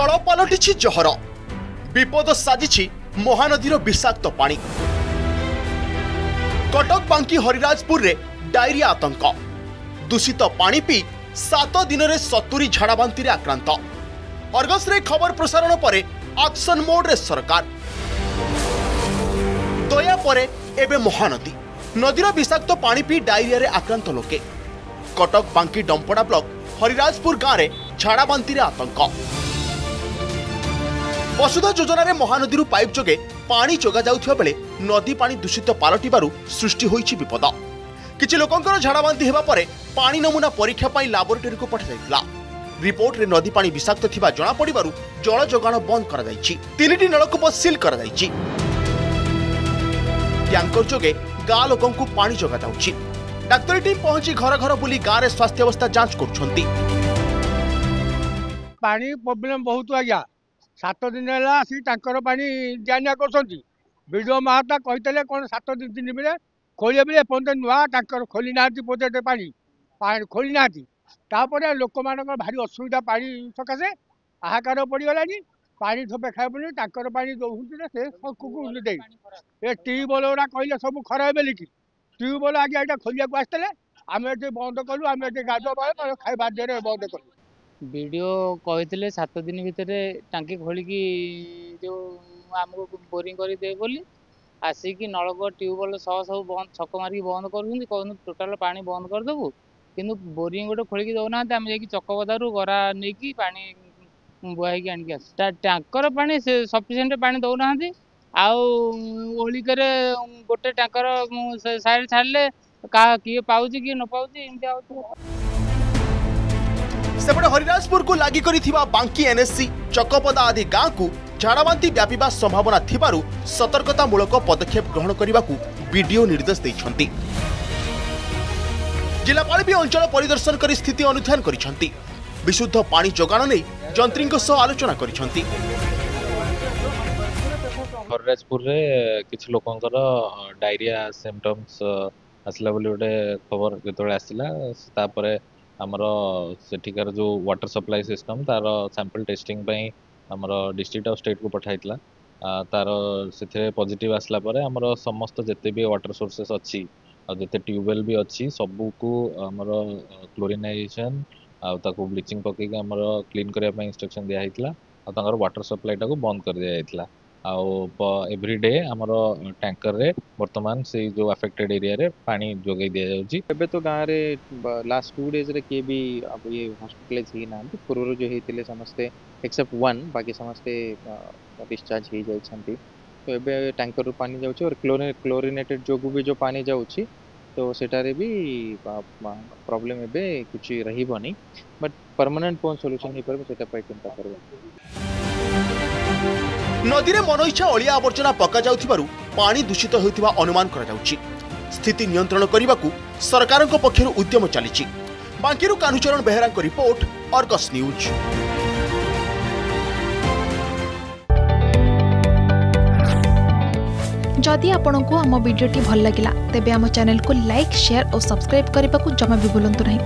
जल पलटिछि जहर विपद साजिछि महानदीर विषाक्त पानी। कटक बांकी हरिराजपुर रे डायरिया आतंक दूषित पानी पी 7 दिन रे 70 झाड़ाबांती रे आक्रांत। अर्गस रे खबर प्रसारण परे एक्शन मोड रे सरकार दया परे एबे महानदी नदीर विषाक्त पानी पी डायरिया रे आक्रांत लोके। कटक बांकी डंपड़ा ब्लॉक हरिराजपुर गाँव रे झाड़ाबांती रे आतंक। वसुधा योजना रे महानदी पाइप जोगे पानी जोगा जाउथिबा बेले नदी पानी दूषित पालटिबारु सृष्टि होईछि विपद। किछि लोकंकर झाड़ाबांती हेबा परे पानी नमूना परीक्षा पई लैबोरेटरी को पठा जायतिला। रिपोर्ट रे नदी पानी विषाक्त थिबा जणा पडिबारु जल जोगाण बंद करा जायछि। 3टी नलकूप सील करा जायछि। टैंकर जोगे गाँ लोकंकु पानी जोगा जाउछि। डाक्तरी टीम पहुंची घर घर बुली गाँ रे स्वास्थ्य अवस्था जांच करुछंती। पानी प्रॉब्लम बहुत आज्ञा 7 दिन है टैंकर पानी दिया कर विडो महाता कहते कौन 7 दिन बेले खोलिए बेले एपर्त नुआ टैंकर खोली ना प्रोजेक्ट पानी खोली ना लोक मान भारी असुविधा पानी सकाशे हाहाकार पड़गलानी। पानी थोपे खाए टैंकर पानी दौन से दे ट्यूबवेल गुरा कहले सब खराब बोलिकी ट्यूबवेल आगे यहाँ खोलिया आसते आम ये बंद कलु आम ये गाधुआ खाई बाध्य बंद कलु। वीडियो कहते 7 दिन भितर टांकी खोलिकी जो आमको बोरिंग कर दे बोली आसिकी नलक ट्यूबवेल सह सब बंद छक मारिक बंद कर टोटाल पानी बंद करदेबू किंतु बोरिंग गोटे खोलिकी दौना आम जा चकबदारू गरा नहीं पानी बुआई आणिक आस टैंकर पानी सफिसीएंट पानी दौना आलिकर गोटे टैंकर साइड छाड़े किए पाँच किए न पाँच एमती। सेपटे हरिराजपुर को लागि करिथिबा बांकी एनएससी चकपदा आदि गाँ को झाड़ाबांती व्यापीबा संभावना थिबारु सतर्कतामूलक पदक्षेप ग्रहण करबाकू वीडियो निर्देश दैछंती। जिलापाल भी अंचल परिदर्शन करी स्थिति अनुध्यान करिछंती। विशुद्ध पानी जोगाण नै जंत्रीଙ୍କ सह आलोचना करिछंती। हरिराजपुर रे किछि लोकंकर डायरिया सिम्पटम्स आसला बोली गोटे खबर जेतबेले आसिला तापरे आमर सेठिकार जो वाटर सप्लाई सिस्टम तार सैंपल टेस्टिंग पई आमर डिस्ट्रिक्ट ऑफ स्टेट को पठाइतला तार से पॉजिटिव आसला परे आमर समस्त जते भी वाटर सोर्सेस अच्छी जते ट्यूबवेल भी अच्छी सबू को आमर क्लोरिनाइजेशन ताको ब्लीचिंग पकईक आमर क्लीन करने पे इंस्ट्रक्शन दिया हितला तांकर वाटर सप्लाई टाको बंद कर दिया हितला। एवरीडे आमर टैंकर रे वर्तमान से जो अफेक्टेड एरिया रे पानी जोगाई दिया जाउची। एबे तो गाँव रे लास्ट 2 डेज रे के भी अब ये हॉस्पिटलाइज ही ना पूर्व जो हेतिले समस्ते एक्सेप्ट 1 बाकी समस्ते डिस्चार्ज ही जाई छंती। तो एबे टैंकर रो पानी जाउची और क्लोरिनेटेड जोगु भी जो पानी जाउची तो सेटारे भी प्रॉब्लम एबे कुछ रहिबो नहीं बट परमानेंट कोन सॉल्यूशन ही पर सेटा पाई चिंता करबो। नदी रे मनइच्छा अलिया आवर्जना पका जाउथिबारु पानी दूषित होउथिबा अनुमान करा जाउची। स्थिति नियंत्रण करबाकू सरकारक पक्षरु उद्यम चलीची। बांकीरु कान्हुचरण बेहेरांक रिपोर्ट अर्गस न्यूज। जदि आपंक आम भिडी भल लगा तेब आम चैनल को लाइक शेयर और सब्सक्राइब करने को जमा भी भूलु नहीं।